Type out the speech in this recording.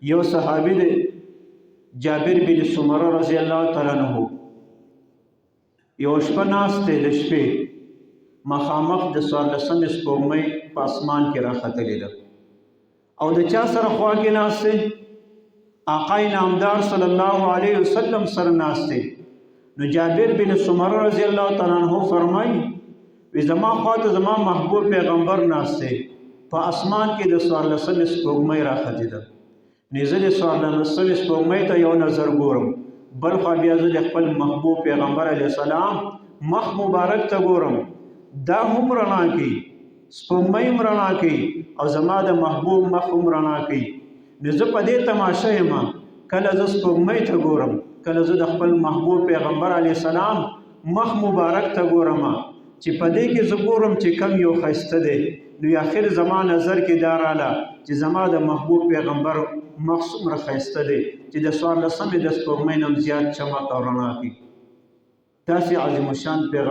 یو صحابي دی جابر بن سمره رضی الله تعالی عنہ یو شپه ناست دی د شپې مخامخ د 14 سپوږمۍ په اسمان کې راختلې ده او د چا سره خوا کې ناست دی آقا نامدار صلی الله علیه وسلم سره ناست دی نو جابر بن سمره رضی الله تعالی عنہ فرمایي وی زما خواته زما محبوب پیغمبر ناست دی په اسمان کې د 14 سپوږمۍ راختې ده نو زه د 14 سپوږمۍ ته یو نظر ګورم بل خوا بیا زه د خپل محبوب پیغمبر علیه السلام مخ مبارک ته ګورم دا هم رڼا کوي سپوږمۍ هم رڼا کوي او زما د محبوب مخ هم رڼا کوي نو زه په دې تماشه یم کله زه سپوږمۍ ته ګورم کله زه د خپل محبوب پیغمبر علیه السلام مخ مبارک ته ګورم چې په دې کې زه ګورم چې کم یو ښایسته دی نو آخر زما نظر کې دا راله چې زما د محبوب پیغمبر مخ څومره ښایسته دی چې د 14 د سپوږمۍ نه هم زیات چمک او رڼا کوي داسې عظیم الشان پیغمبر